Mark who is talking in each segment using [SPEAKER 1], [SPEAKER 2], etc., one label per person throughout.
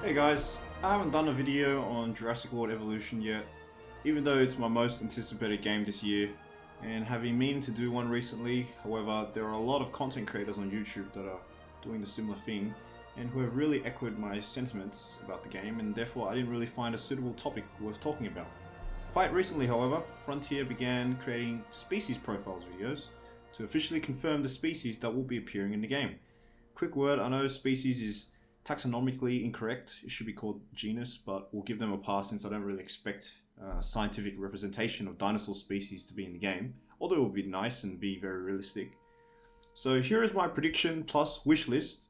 [SPEAKER 1] Hey guys, I haven't done a video on Jurassic World Evolution yet, even though it's my most anticipated game this year, and having meaning to do one recently. However, there are a lot of content creators on YouTube that are doing the similar thing, and who have really echoed my sentiments about the game, and therefore I didn't really find a suitable topic worth talking about. Quite recently, however, Frontier began creating species profiles videos to officially confirm the species that will be appearing in the game. Quick word, I know species is taxonomically incorrect, it should be called genus, but we'll give them a pass since I don't really expect scientific representation of dinosaur species to be in the game, although it would be nice and be very realistic. So here is my prediction plus wish list,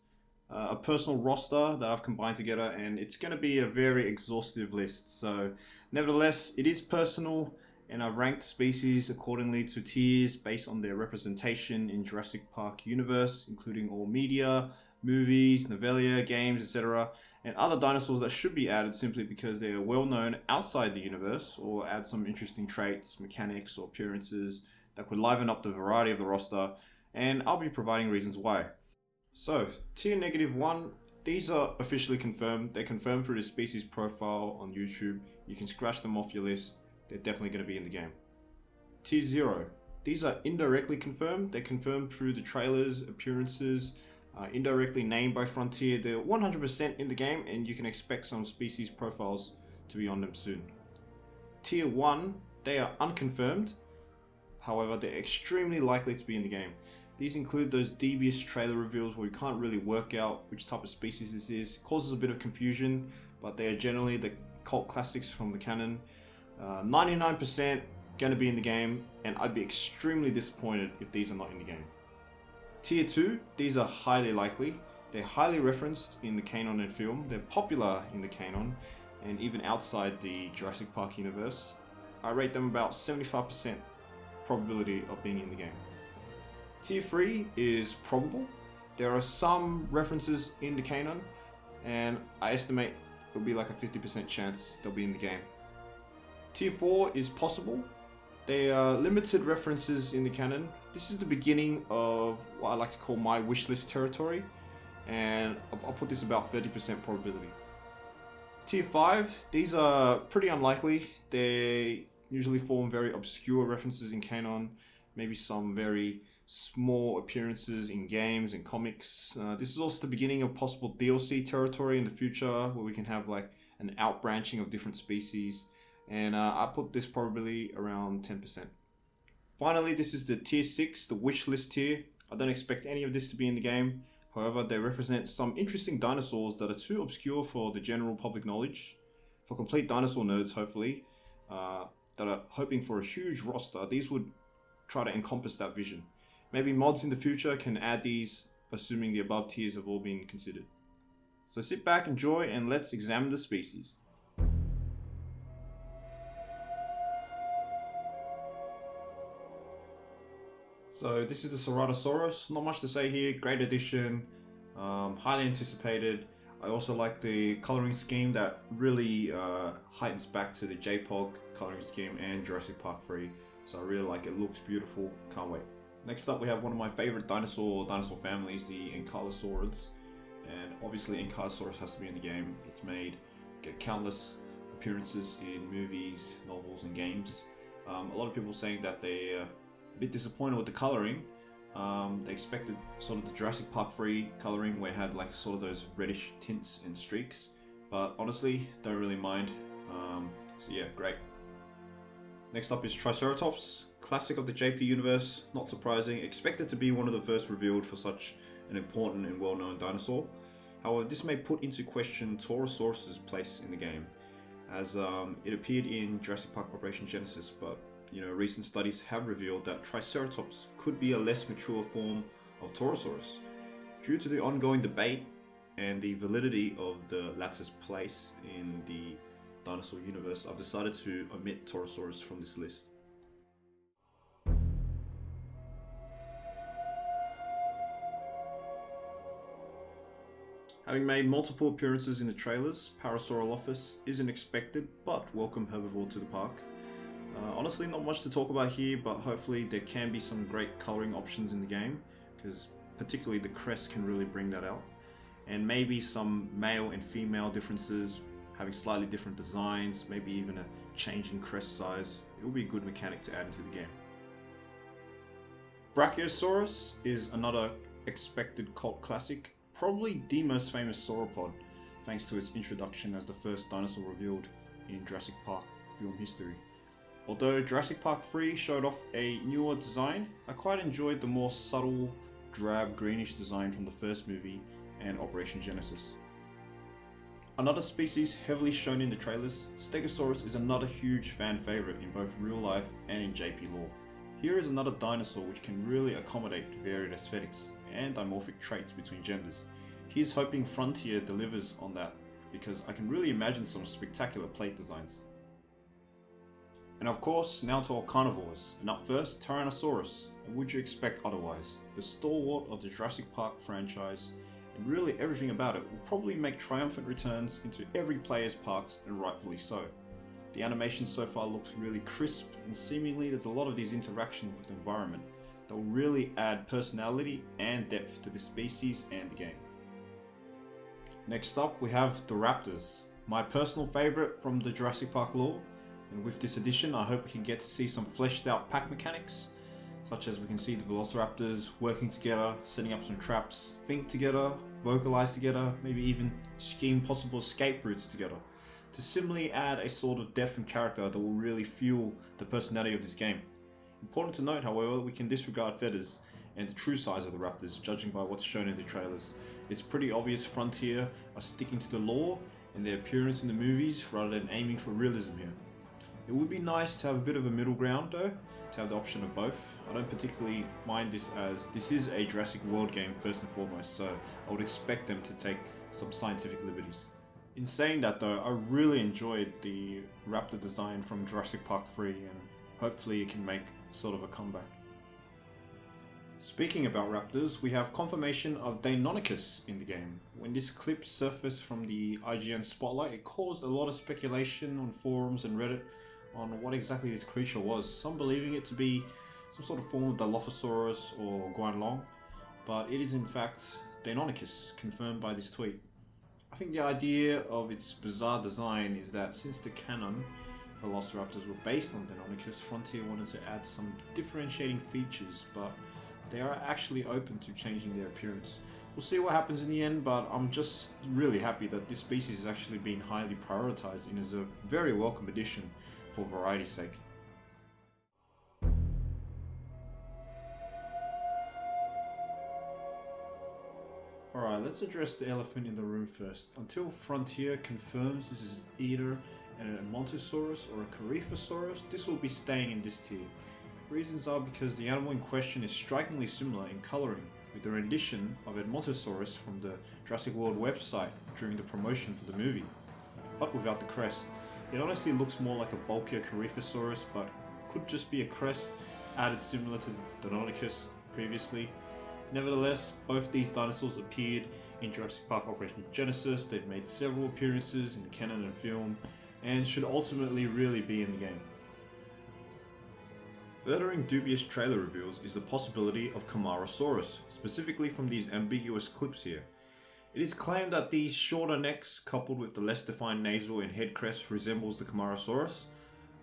[SPEAKER 1] a personal roster that I've combined together, and it's going to be a very exhaustive list. So nevertheless, it is personal, and I've ranked species accordingly to tiers based on their representation in Jurassic Park universe, including all media, movies, novelia, games, etc., and other dinosaurs that should be added simply because they are well known outside the universe, or add some interesting traits, mechanics, or appearances that could liven up the variety of the roster, and I'll be providing reasons why. So, tier -1, these are officially confirmed. They're confirmed through the species profile on YouTube. You can scratch them off your list. They're definitely going to be in the game. Tier 0, these are indirectly confirmed. They're confirmed through the trailers, appearances, indirectly named by Frontier. They're 100% in the game, and you can expect some species profiles to be on them soon. Tier 1, they are unconfirmed. However, they're extremely likely to be in the game. These include those devious trailer reveals where you can't really work out which type of species this is. It causes a bit of confusion, but they are generally the cult classics from the canon. 99% going to be in the game, and I'd be extremely disappointed if these are not in the game. Tier 2, these are highly likely. They're highly referenced in the canon and film. They're popular in the canon, and even outside the Jurassic Park universe. I rate them about 75% probability of being in the game. Tier 3 is probable. There are some references in the canon, and I estimate it'll be like a 50% chance they'll be in the game. Tier 4 is possible. There are limited references in the canon. This is the beginning of what I like to call my wishlist territory, and I'll put this about 30% probability. Tier 5, these are pretty unlikely. They usually form very obscure references in canon, maybe some very small appearances in games and comics. This is also the beginning of possible DLC territory in the future, where we can have like an outbranching of different species, and I put this probably around 10%. Finally, this is the tier 6, the wish list tier. I don't expect any of this to be in the game. However, they represent some interesting dinosaurs that are too obscure for the general public knowledge. For complete dinosaur nerds, hopefully, that are hoping for a huge roster, these would try to encompass that vision. Maybe mods in the future can add these, assuming the above tiers have all been considered. So sit back, enjoy, and let's examine the species. So this is the Ceratosaurus. Not much to say here. Great addition, highly anticipated. I also like the coloring scheme that really heightens back to the JPOG coloring scheme and Jurassic Park 3. So I really like it. Looks beautiful. Can't wait. Next up, we have one of my favorite dinosaur families, the Ankylosaurids. And obviously Ankylosaurus has to be in the game. It's made countless appearances in movies, novels, and games. A lot of people saying that they're a bit disappointed with the coloring. They expected sort of the Jurassic Park 3 coloring where it had like sort of those reddish tints and streaks, but honestly don't really mind. So yeah, great. Next up is Triceratops, classic of the JP universe. Not surprising, expected to be one of the first revealed for such an important and well-known dinosaur. However, this may put into question Torosaurus's place in the game, as it appeared in Jurassic Park Operation Genesis, but recent studies have revealed that Triceratops could be a less mature form of Torosaurus. Due to the ongoing debate and the validity of the latter's place in the dinosaur universe, I've decided to omit Torosaurus from this list. Having made multiple appearances in the trailers, Parasaurolophus isn't expected, but welcome herbivore to the park. Honestly, not much to talk about here, but hopefully there can be some great coloring options in the game, because particularly the crest can really bring that out. and maybe some male and female differences, having slightly different designs, maybe even a change in crest size. It will be a good mechanic to add into the game. Brachiosaurus is another expected cult classic, probably the most famous sauropod, thanks to its introduction as the first dinosaur revealed in Jurassic Park film history. Although Jurassic Park 3 showed off a newer design, I quite enjoyed the more subtle, drab greenish design from the first movie and Operation Genesis. Another species heavily shown in the trailers, Stegosaurus is another huge fan favourite in both real life and in JP lore. Here is another dinosaur which can really accommodate varied aesthetics and dimorphic traits between genders. Here's hoping Frontier delivers on that, because I can really imagine some spectacular plate designs. And of course, now to our carnivores, and up first, Tyrannosaurus, and would you expect otherwise? The stalwart of the Jurassic Park franchise, and really everything about it will probably make triumphant returns into every player's parks, and rightfully so. The animation so far looks really crisp, and seemingly there's a lot of these interactions with the environment that will really add personality and depth to the species and the game. Next up we have the Raptors, my personal favourite from the Jurassic Park lore, and with this addition I hope we can get to see some fleshed out pack mechanics, such as we can see the Velociraptors working together, setting up some traps, think together, vocalize together, maybe even scheme possible escape routes together, to similarly add a sort of depth and character that will really fuel the personality of this game. Important to note, however, we can disregard feathers and the true size of the raptors, judging by what's shown in the trailers. It's pretty obvious Frontier are sticking to the lore and their appearance in the movies rather than aiming for realism here. It would be nice to have a bit of a middle ground though, to have the option of both. I don't particularly mind this, as this is a Jurassic World game first and foremost, so I would expect them to take some scientific liberties. In saying that though, I really enjoyed the raptor design from Jurassic Park 3, and hopefully it can make sort of a comeback. Speaking about raptors, we have confirmation of Deinonychus in the game. When this clip surfaced from the IGN spotlight, it caused a lot of speculation on forums and Reddit on what exactly this creature was, some believing it to be some sort of form of Dilophosaurus or Guanlong, but it is in fact Deinonychus, confirmed by this tweet. I think the idea of its bizarre design is that since the canon Velociraptors were based on Deinonychus, Frontier wanted to add some differentiating features, but they are actually open to changing their appearance. We'll see what happens in the end, but I'm just really happy that this species is actually being highly prioritized and is a very welcome addition for variety's sake. Alright, let's address the elephant in the room first. Until Frontier confirms this is either an Edmontosaurus or a Coryphosaurus, this will be staying in this tier. Reasons are because the animal in question is strikingly similar in colouring, with the rendition of Edmontosaurus from the Jurassic World website during the promotion for the movie, but without the crest. It honestly looks more like a bulkier Coryphosaurus, but could just be a crest added similar to Deinonychus previously. Nevertheless, both these dinosaurs appeared in Jurassic Park Operation Genesis. They've made several appearances in the canon and film, and should ultimately really be in the game. Furthering dubious trailer reveals is the possibility of Camarasaurus, specifically from these ambiguous clips here. It is claimed that these shorter necks, coupled with the less defined nasal and head crest, resembles the Camarasaurus.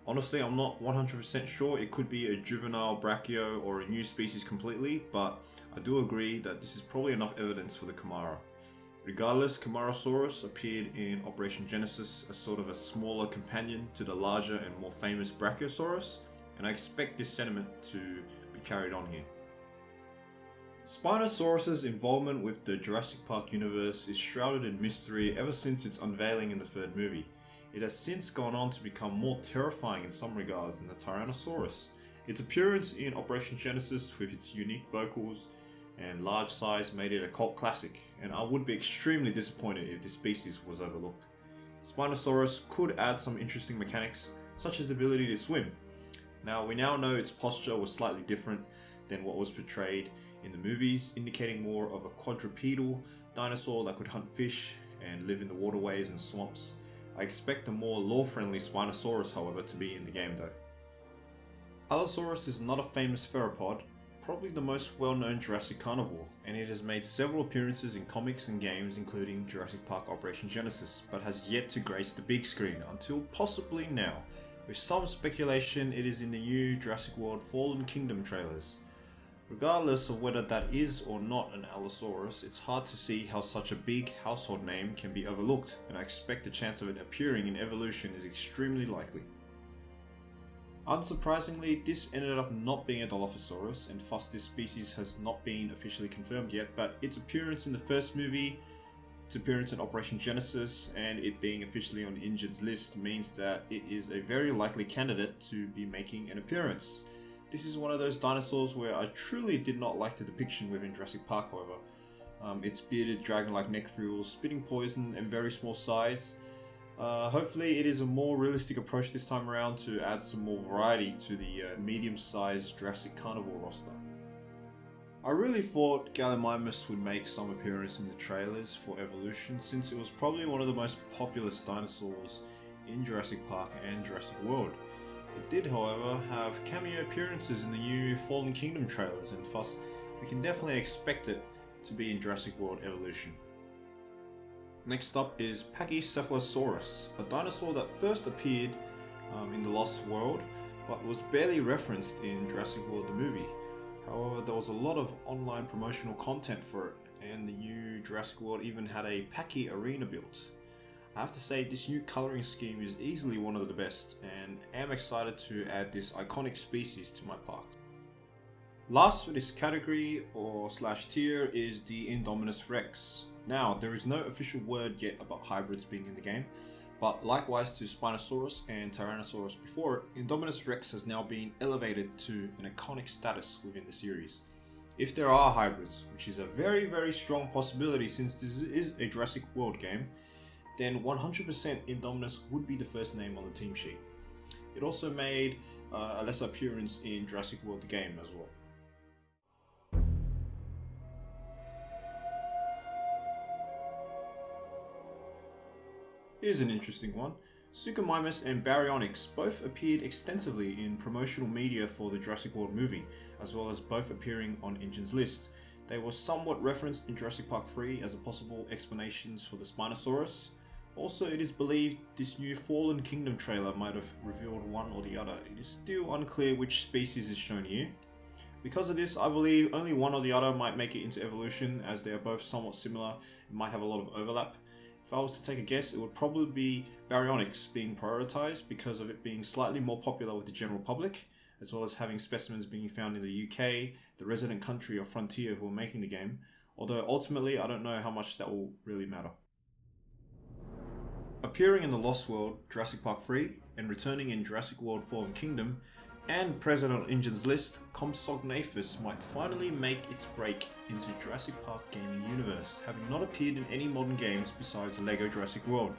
[SPEAKER 1] Honestly, I'm not 100% sure. It could be a juvenile brachio or a new species completely, but I do agree that this is probably enough evidence for the Camara. Regardless, Camarasaurus appeared in Operation Genesis as sort of a smaller companion to the larger and more famous Brachiosaurus, and I expect this sentiment to be carried on here. Spinosaurus's involvement with the Jurassic Park universe is shrouded in mystery ever since its unveiling in the third movie. It has since gone on to become more terrifying in some regards than the Tyrannosaurus. Its appearance in Operation Genesis with its unique vocals and large size made it a cult classic, and I would be extremely disappointed if this species was overlooked. Spinosaurus could add some interesting mechanics, such as the ability to swim. Now, we now know its posture was slightly different than what was portrayed in the movies, indicating more of a quadrupedal dinosaur that could hunt fish and live in the waterways and swamps. I expect a more lore-friendly Spinosaurus, however, to be in the game though. Allosaurus is not a famous theropod, probably the most well-known Jurassic carnivore, and it has made several appearances in comics and games including Jurassic Park Operation Genesis, but has yet to grace the big screen until possibly now. With some speculation it is in the new Jurassic World Fallen Kingdom trailers. Regardless of whether that is or not an Allosaurus, it's hard to see how such a big household name can be overlooked, and I expect the chance of it appearing in Evolution is extremely likely. Unsurprisingly, this ended up not being a Dilophosaurus, and thus this species has not been officially confirmed yet, but its appearance in the first movie, its appearance in Operation Genesis, and it being officially on InGen's list means that it is a very likely candidate to be making an appearance. This is one of those dinosaurs where I truly did not like the depiction within Jurassic Park, however. Its bearded dragon-like neck frills, spitting poison, and very small size. Hopefully it is a more realistic approach this time around to add some more variety to the medium-sized Jurassic carnivore roster. I really thought Gallimimus would make some appearance in the trailers for Evolution, since it was probably one of the most popular dinosaurs in Jurassic Park and Jurassic World. It did, however, have cameo appearances in the new Fallen Kingdom trailers, and thus we can definitely expect it to be in Jurassic World Evolution. Next up is Pachycephalosaurus, a dinosaur that first appeared in The Lost World, but was barely referenced in Jurassic World the movie. However, there was a lot of online promotional content for it, and the new Jurassic World even had a Pachy arena built. I have to say this new colouring scheme is easily one of the best, and am excited to add this iconic species to my park. Last for this category or slash tier is the Indominus Rex. Now, there is no official word yet about hybrids being in the game, but likewise to Spinosaurus and Tyrannosaurus before it, Indominus Rex has now been elevated to an iconic status within the series. If there are hybrids, which is a very strong possibility since this is a Jurassic World game, then 100% Indominus would be the first name on the team sheet. It also made a lesser appearance in Jurassic World the game as well. Here's an interesting one. Suchomimus and Baryonyx both appeared extensively in promotional media for the Jurassic World movie, as well as both appearing on InGen's list. They were somewhat referenced in Jurassic Park 3 as a possible explanations for the Spinosaurus. Also, it is believed this new Fallen Kingdom trailer might have revealed one or the other. It is still unclear which species is shown here. Because of this, I believe only one or the other might make it into Evolution, as they are both somewhat similar and might have a lot of overlap. If I was to take a guess, it would probably be Baryonyx being prioritized because of it being slightly more popular with the general public, as well as having specimens being found in the UK, the resident country of Frontier who are making the game, although ultimately I don't know how much that will really matter. Appearing in The Lost World, Jurassic Park 3, and returning in Jurassic World Fallen Kingdom, and present on InGen's list, Compsognathus might finally make its break into Jurassic Park gaming universe, having not appeared in any modern games besides LEGO Jurassic World.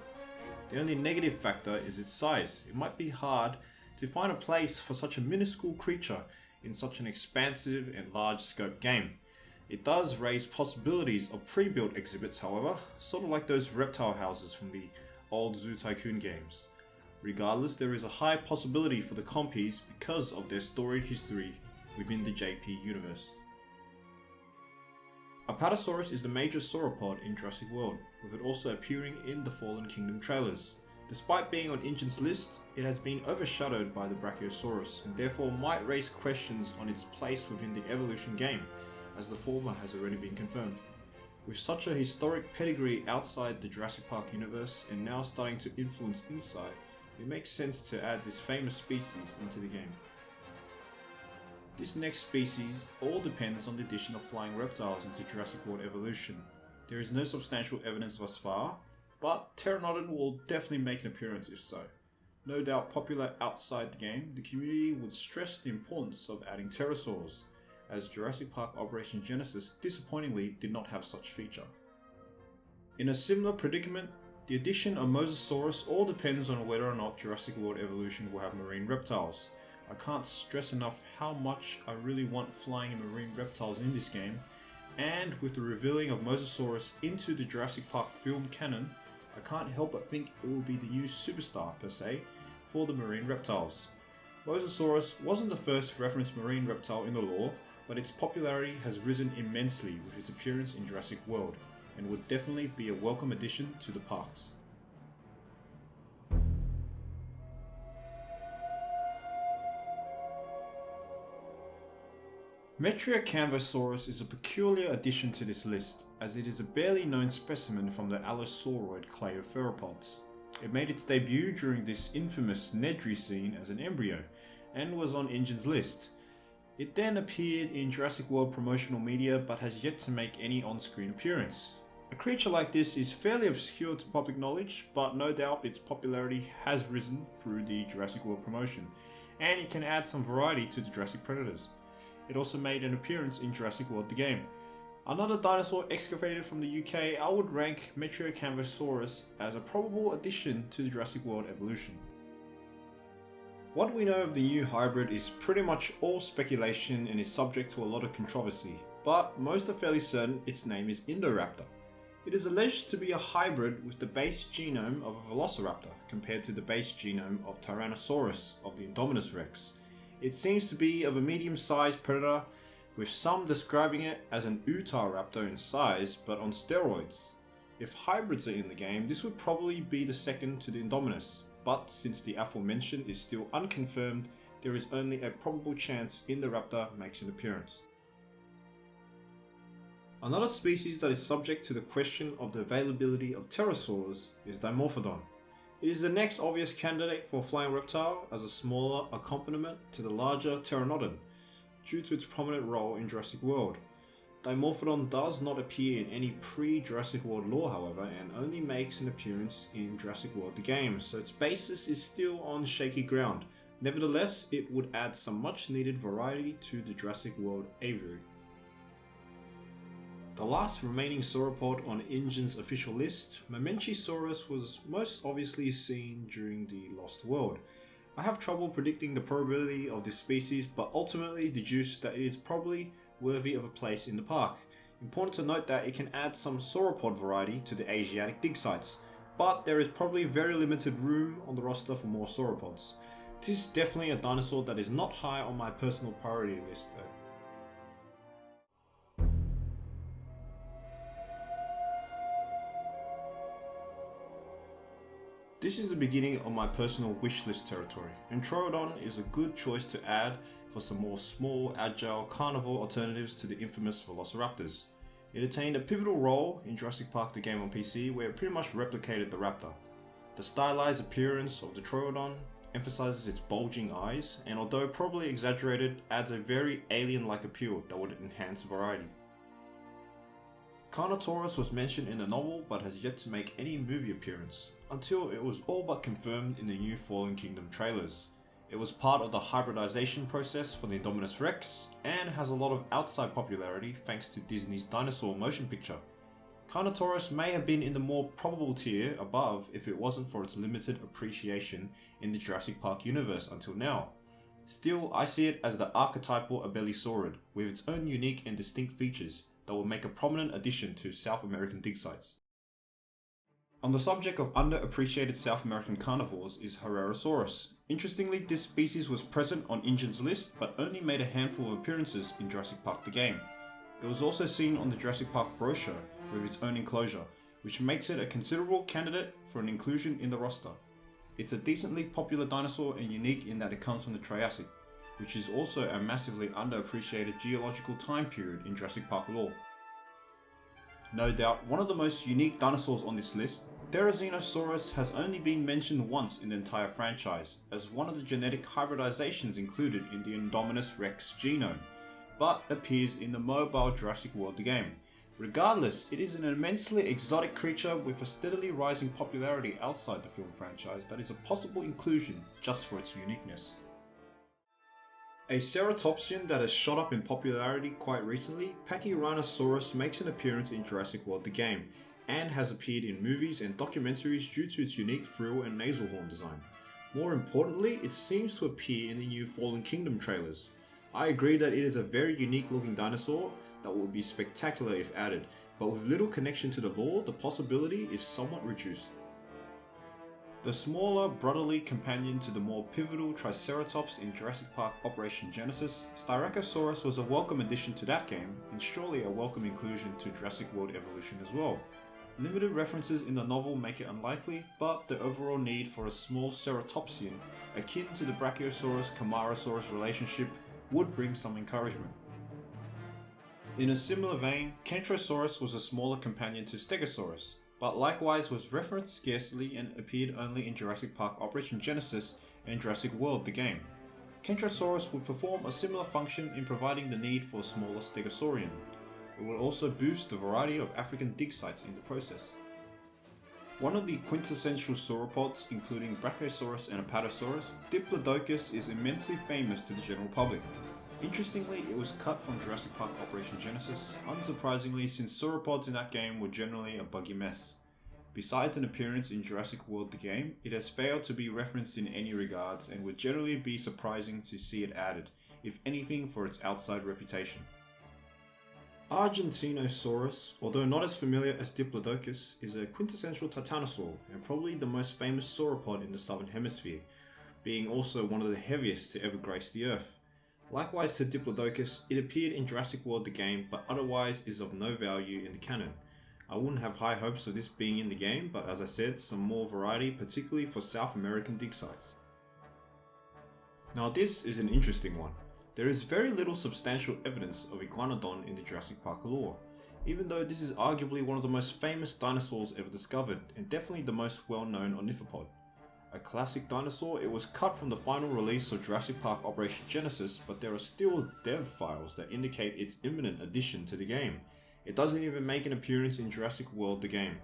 [SPEAKER 1] The only negative factor is its size. It might be hard to find a place for such a minuscule creature in such an expansive and large scope game. It does raise possibilities of pre-built exhibits, however, sort of like those reptile houses from the old Zoo Tycoon games. Regardless, there is a high possibility for the compies because of their storied history within the JP universe. Apatosaurus is the major sauropod in Jurassic World, with it also appearing in the Fallen Kingdom trailers. Despite being on InGen's list, it has been overshadowed by the Brachiosaurus, and therefore might raise questions on its place within the Evolution game, as the former has already been confirmed. With such a historic pedigree outside the Jurassic Park universe, and now starting to influence inside, it makes sense to add this famous species into the game. This next species all depends on the addition of flying reptiles into Jurassic World Evolution. There is no substantial evidence thus far, but Pteranodon will definitely make an appearance if so. No doubt popular outside the game, the community would stress the importance of adding pterosaurs, as Jurassic Park Operation Genesis disappointingly did not have such feature. In a similar predicament, the addition of Mosasaurus all depends on whether or not Jurassic World Evolution will have marine reptiles. I can't stress enough how much I really want flying and marine reptiles in this game, and with the revealing of Mosasaurus into the Jurassic Park film canon, I can't help but think it will be the new superstar per se for the marine reptiles. Mosasaurus wasn't the first referenced marine reptile in the lore, but its popularity has risen immensely with its appearance in Jurassic World, and would definitely be a welcome addition to the parks. Metriacanthosaurus is a peculiar addition to this list, as it is a barely known specimen from the Allosauroid clade of theropods. It made its debut during this infamous Nedry scene as an embryo, and was on InGen's list. It then appeared in Jurassic World promotional media but has yet to make any on-screen appearance. A creature like this is fairly obscure to public knowledge, but no doubt its popularity has risen through the Jurassic World promotion, and it can add some variety to the Jurassic predators. It also made an appearance in Jurassic World the game. Another dinosaur excavated from the UK, I would rank Metriacanthosaurus as a probable addition to the Jurassic World evolution. What we know of the new hybrid is pretty much all speculation and is subject to a lot of controversy, but most are fairly certain its name is Indoraptor. It is alleged to be a hybrid with the base genome of a Velociraptor compared to the base genome of Tyrannosaurus of the Indominus Rex. It seems to be of a medium-sized predator, with some describing it as an Utahraptor in size but on steroids. If hybrids are in the game, this would probably be the second to the Indominus, but since the aforementioned is still unconfirmed, there is only a probable chance Indoraptor makes an appearance. Another species that is subject to the question of the availability of pterosaurs is Dimorphodon. It is the next obvious candidate for a flying reptile as a smaller accompaniment to the larger Pteranodon, due to its prominent role in Jurassic World. Dimorphodon does not appear in any pre-Jurassic World lore however, and only makes an appearance in Jurassic World the game, so its basis is still on shaky ground. Nevertheless, it would add some much needed variety to the Jurassic World aviary. The last remaining sauropod on InGen's official list, Mamenchisaurus, was most obviously seen during the Lost World. I have trouble predicting the probability of this species, but ultimately deduce that it is probably worthy of a place in the park. Important to note that it can add some sauropod variety to the Asiatic dig sites, but there is probably very limited room on the roster for more sauropods. This is definitely a dinosaur that is not high on my personal priority list though. This is the beginning of my personal wishlist territory, and Troodon is a good choice to add for some more small, agile, carnivore alternatives to the infamous Velociraptors. It attained a pivotal role in Jurassic Park the game on PC, where it pretty much replicated the raptor. The stylized appearance of the Troodon emphasizes its bulging eyes, and although probably exaggerated, adds a very alien-like appeal that would enhance variety. Carnotaurus was mentioned in the novel but has yet to make any movie appearance, until it was all but confirmed in the new Fallen Kingdom trailers. It was part of the hybridization process for the Indominus Rex, and has a lot of outside popularity thanks to Disney's dinosaur motion picture. Carnotaurus may have been in the more probable tier above if it wasn't for its limited appreciation in the Jurassic Park universe until now. Still, I see it as the archetypal Abelisaurid, with its own unique and distinct features that will make a prominent addition to South American dig sites. On the subject of underappreciated South American carnivores is Herrerasaurus. Interestingly, this species was present on InGen's list, but only made a handful of appearances in Jurassic Park the game. It was also seen on the Jurassic Park brochure with its own enclosure, which makes it a considerable candidate for an inclusion in the roster. It's a decently popular dinosaur and unique in that it comes from the Triassic, which is also a massively underappreciated geological time period in Jurassic Park lore. No doubt one of the most unique dinosaurs on this list, Therizinosaurus has only been mentioned once in the entire franchise, as one of the genetic hybridizations included in the Indominus Rex genome, but appears in the mobile Jurassic World the game. Regardless, it is an immensely exotic creature with a steadily rising popularity outside the film franchise that is a possible inclusion just for its uniqueness. A ceratopsian that has shot up in popularity quite recently, Pachyrhinosaurus makes an appearance in Jurassic World the game, and has appeared in movies and documentaries due to its unique frill and nasal horn design. More importantly, it seems to appear in the new Fallen Kingdom trailers. I agree that it is a very unique looking dinosaur that would be spectacular if added, but with little connection to the lore, the possibility is somewhat reduced. The smaller, brotherly companion to the more pivotal Triceratops in Jurassic Park Operation Genesis, Styracosaurus was a welcome addition to that game, and surely a welcome inclusion to Jurassic World Evolution as well. Limited references in the novel make it unlikely, but the overall need for a small ceratopsian, akin to the Brachiosaurus-Camarasaurus relationship, would bring some encouragement. In a similar vein, Kentrosaurus was a smaller companion to Stegosaurus, but likewise was referenced scarcely and appeared only in Jurassic Park Operation Genesis and Jurassic World the game. Kentrosaurus would perform a similar function in providing the need for a smaller Stegosaurian. It would also boost the variety of African dig sites in the process. One of the quintessential sauropods, including Brachiosaurus and Apatosaurus, Diplodocus is immensely famous to the general public. Interestingly, it was cut from Jurassic Park Operation Genesis, unsurprisingly since sauropods in that game were generally a buggy mess. Besides an appearance in Jurassic World the game, it has failed to be referenced in any regards and would generally be surprising to see it added, if anything for its outside reputation. Argentinosaurus, although not as familiar as Diplodocus, is a quintessential titanosaur and probably the most famous sauropod in the southern hemisphere, being also one of the heaviest to ever grace the earth. Likewise to Diplodocus, it appeared in Jurassic World the game, but otherwise is of no value in the canon. I wouldn't have high hopes of this being in the game, but as I said, some more variety, particularly for South American dig sites. Now this is an interesting one. There is very little substantial evidence of Iguanodon in the Jurassic Park lore, even though this is arguably one of the most famous dinosaurs ever discovered, and definitely the most well-known ornithopod. A classic dinosaur, it was cut from the final release of Jurassic Park Operation Genesis, but there are still dev files that indicate its imminent addition to the game. It doesn't even make an appearance in Jurassic World the game.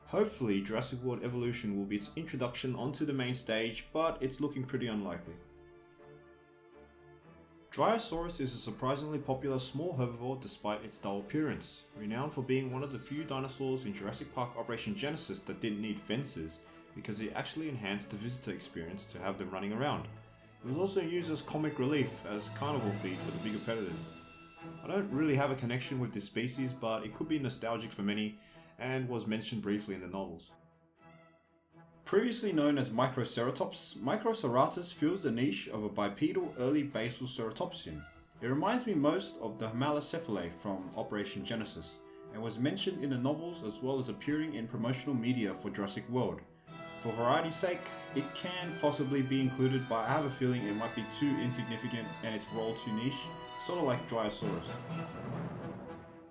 [SPEAKER 1] Hopefully Jurassic World Evolution will be its introduction onto the main stage, but it's looking pretty unlikely. Dryosaurus is a surprisingly popular small herbivore despite its dull appearance, renowned for being one of the few dinosaurs in Jurassic Park Operation Genesis that didn't need fences, because it actually enhanced the visitor experience to have them running around. It was also used as comic relief as carnivore feed for the bigger predators. I don't really have a connection with this species, but it could be nostalgic for many and was mentioned briefly in the novels. Previously known as Microceratops, Microceratus fills the niche of a bipedal early basal ceratopsian. It reminds me most of the Homalocephalae from Operation Genesis, and was mentioned in the novels as well as appearing in promotional media for Jurassic World. For variety's sake, it can possibly be included, but I have a feeling it might be too insignificant and its role too niche, sort of like Dryosaurus.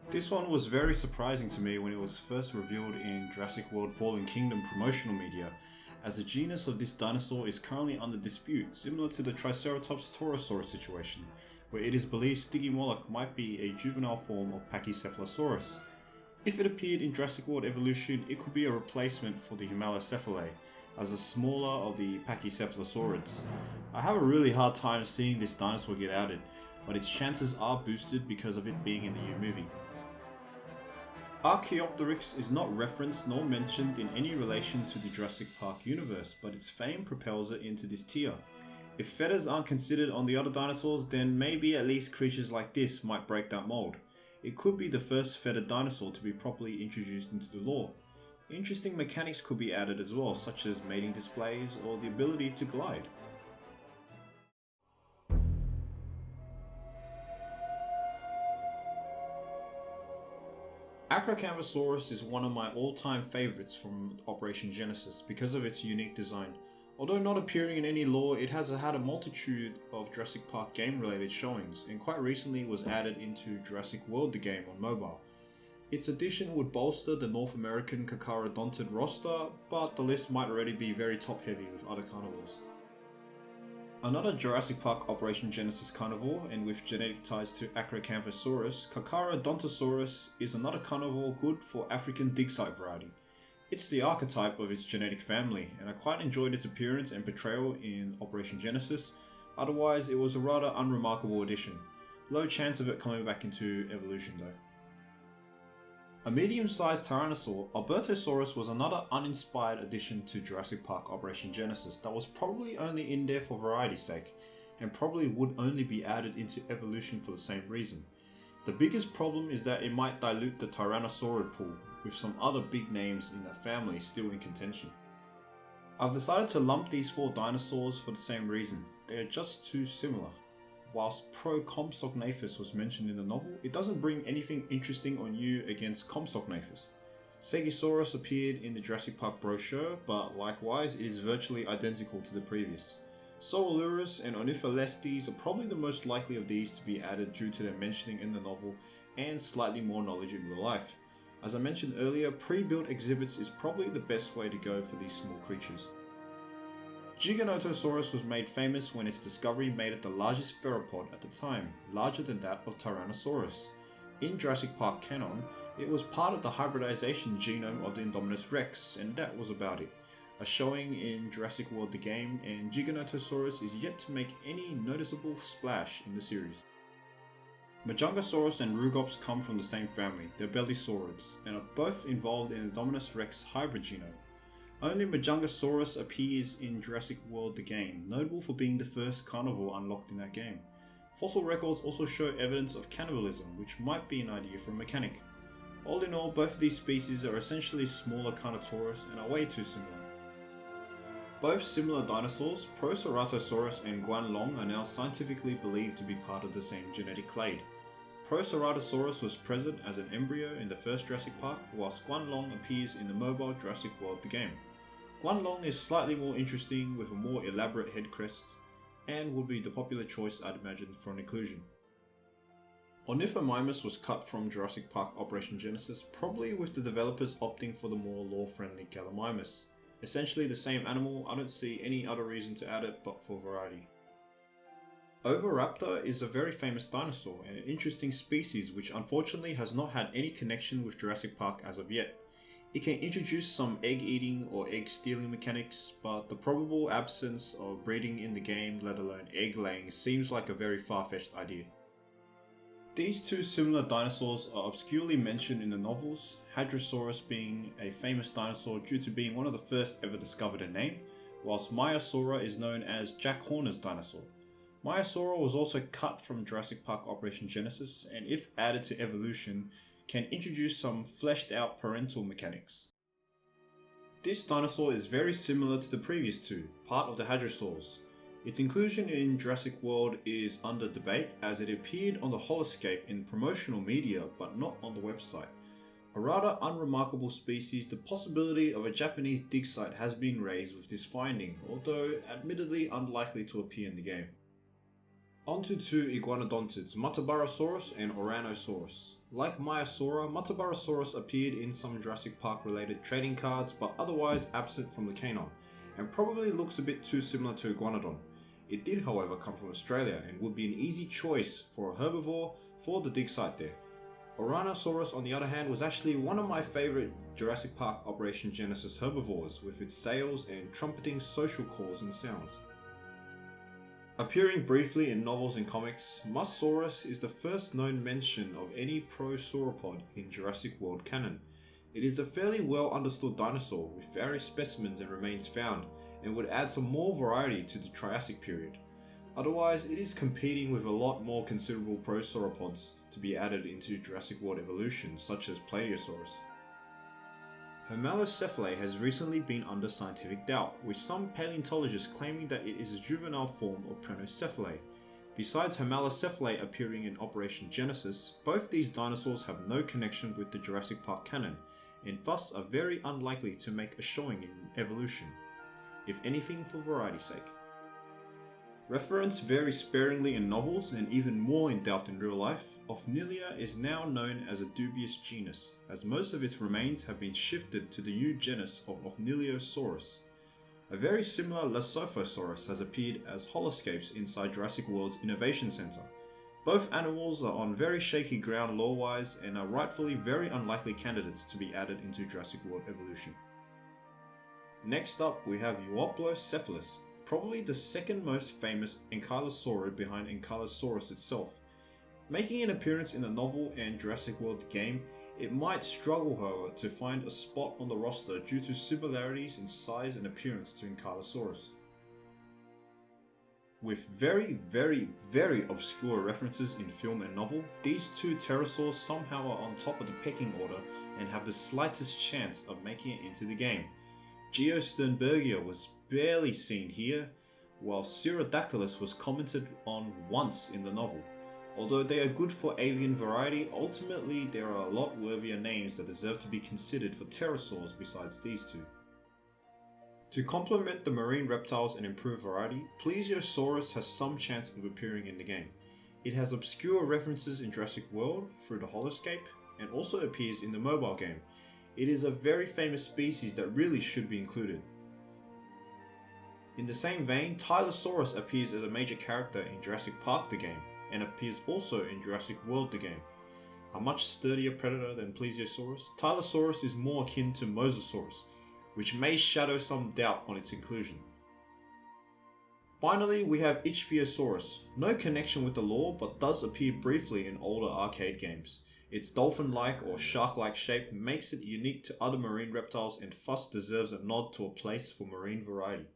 [SPEAKER 1] This one was very surprising to me when it was first revealed in Jurassic World Fallen Kingdom promotional media, as the genus of this dinosaur is currently under dispute, similar to the Triceratops Torosaurus situation, where it is believed Stygimoloch might be a juvenile form of Pachycephalosaurus. If it appeared in Jurassic World Evolution, it could be a replacement for the Homalocephalae, as the smaller of the Pachycephalosaurids. I have a really hard time seeing this dinosaur get outed, but its chances are boosted because of it being in the new movie. Archaeopteryx is not referenced nor mentioned in any relation to the Jurassic Park universe, but its fame propels it into this tier. If feathers aren't considered on the other dinosaurs, then maybe at least creatures like this might break that mold. It could be the first feathered dinosaur to be properly introduced into the lore. Interesting mechanics could be added as well, such as mating displays or the ability to glide. Acrocanthosaurus is one of my all-time favourites from Operation Genesis because of its unique design. Although not appearing in any lore, it has had a multitude of Jurassic Park game-related showings, and quite recently was added into Jurassic World the game on mobile. Its addition would bolster the North American Carcharodontid roster, but the list might already be very top-heavy with other carnivores. Another Jurassic Park Operation Genesis carnivore, and with genetic ties to Acrocanthosaurus, Carcharodontosaurus is another carnivore good for African dig site variety. It's the archetype of its genetic family, and I quite enjoyed its appearance and portrayal in Operation Genesis. Otherwise, it was a rather unremarkable addition. Low chance of it coming back into evolution though. A medium-sized tyrannosaur, Albertosaurus was another uninspired addition to Jurassic Park Operation Genesis that was probably only in there for variety's sake, and probably would only be added into evolution for the same reason. The biggest problem is that it might dilute the Tyrannosaurid pool, with some other big names in that family still in contention. I've decided to lump these 4 dinosaurs for the same reason. They are just too similar. Whilst Pro-Compsognathus was mentioned in the novel, it doesn't bring anything interesting or new against Compsognathus. Stegosaurus appeared in the Jurassic Park brochure, but likewise it is virtually identical to the previous. Zoolurus and Ornitholestes are probably the most likely of these to be added due to their mentioning in the novel and slightly more knowledge in real life. As I mentioned earlier, pre-built exhibits is probably the best way to go for these small creatures. Giganotosaurus was made famous when its discovery made it the largest theropod at the time, larger than that of Tyrannosaurus. In Jurassic Park canon, it was part of the hybridization genome of the Indominus Rex, and that was about it. A showing in Jurassic World the game, and Giganotosaurus is yet to make any noticeable splash in the series. Majungasaurus and Rugops come from the same family, they're Bellisaurids, and are both involved in the Indominus Rex hybrid genome. Only Majungasaurus appears in Jurassic World the game, notable for being the first carnivore unlocked in that game. Fossil records also show evidence of cannibalism, which might be an idea for a mechanic. All in all, both of these species are essentially smaller Carnotaurus and are way too similar. Both similar dinosaurs, Proceratosaurus and Guanlong, are now scientifically believed to be part of the same genetic clade. Proceratosaurus was present as an embryo in the first Jurassic Park, whilst Guanlong appears in the mobile Jurassic World the game. Guanlong is slightly more interesting with a more elaborate head crest, and would be the popular choice I'd imagine for an inclusion. Ornithomimus was cut from Jurassic Park Operation Genesis, probably with the developers opting for the more lore-friendly Gallimimus. Essentially the same animal, I don't see any other reason to add it but for variety. Oviraptor is a very famous dinosaur and an interesting species which unfortunately has not had any connection with Jurassic Park as of yet. It can introduce some egg eating or egg stealing mechanics, but the probable absence of breeding in the game, let alone egg laying, seems like a very far-fetched idea. These 2 similar dinosaurs are obscurely mentioned in the novels, Hadrosaurus being a famous dinosaur due to being one of the first ever discovered and named, whilst Maiasaura is known as Jack Horner's dinosaur. Maiasaura was also cut from Jurassic Park Operation Genesis, and if added to Evolution, can introduce some fleshed out parental mechanics. This dinosaur is very similar to the previous 2, part of the Hadrosaurs. Its inclusion in Jurassic World is under debate as it appeared on the Holoscape in promotional media but not on the website. A rather unremarkable species, the possibility of a Japanese dig site has been raised with this finding, although admittedly unlikely to appear in the game. Onto 2 iguanodontids, Matabarosaurus and Oranosaurus. Like Maiasaura, Matabarosaurus appeared in some Jurassic Park related trading cards but otherwise absent from the canon, and probably looks a bit too similar to Iguanodon. It did however come from Australia and would be an easy choice for a herbivore for the dig site there. Oranosaurus on the other hand was actually one of my favourite Jurassic Park Operation Genesis herbivores with its sails and trumpeting social calls and sounds. Appearing briefly in novels and comics, Mussaurus is the first known mention of any prosauropod in Jurassic World canon. It is a fairly well understood dinosaur with various specimens and remains found, and would add some more variety to the Triassic period. Otherwise, it is competing with a lot more considerable prosauropods to be added into Jurassic World Evolution, such as Plateosaurus. Homalocephalae has recently been under scientific doubt, with some paleontologists claiming that it is a juvenile form of Prenocephalae. Besides Homalocephalae appearing in Operation Genesis, both these dinosaurs have no connection with the Jurassic Park canon, and thus are very unlikely to make a showing in Evolution, if anything for variety's sake. Reference varies sparingly in novels and even more in doubt in real life. Ophnilia is now known as a dubious genus, as most of its remains have been shifted to the new genus of Ophniliosaurus. A very similar Lesophosaurus has appeared as holoscapes inside Jurassic World's Innovation Center. Both animals are on very shaky ground lore-wise and are rightfully very unlikely candidates to be added into Jurassic World Evolution. Next up we have Euoplocephalus, probably the second most famous ankylosaurid behind Ankylosaurus itself. Making an appearance in the novel and Jurassic World game, it might struggle however to find a spot on the roster due to similarities in size and appearance to Ankylosaurus. With very obscure references in film and novel, these 2 pterosaurs somehow are on top of the pecking order and have the slightest chance of making it into the game. Geosternbergia was barely seen here, while Pterodactylus was commented on once in the novel. Although they are good for avian variety, ultimately there are a lot worthier names that deserve to be considered for pterosaurs besides these two. To complement the marine reptiles and improve variety, Plesiosaurus has some chance of appearing in the game. It has obscure references in Jurassic World through the holoscape, and also appears in the mobile game. It is a very famous species that really should be included. In the same vein, Tylosaurus appears as a major character in Jurassic Park the game, and appears also in Jurassic World the game. A much sturdier predator than Plesiosaurus, Tylosaurus is more akin to Mosasaurus, which may shadow some doubt on its inclusion. Finally, we have Ichthyosaurus. No connection with the lore, but does appear briefly in older arcade games. Its dolphin-like or shark-like shape makes it unique to other marine reptiles and thus deserves a nod to a place for marine variety.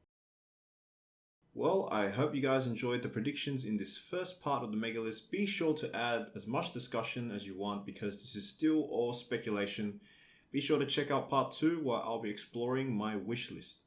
[SPEAKER 1] Well, I hope you guys enjoyed the predictions in this first part of the mega list. Be sure to add as much discussion as you want because this is still all speculation. Be sure to check out part 2 where I'll be exploring my wish list.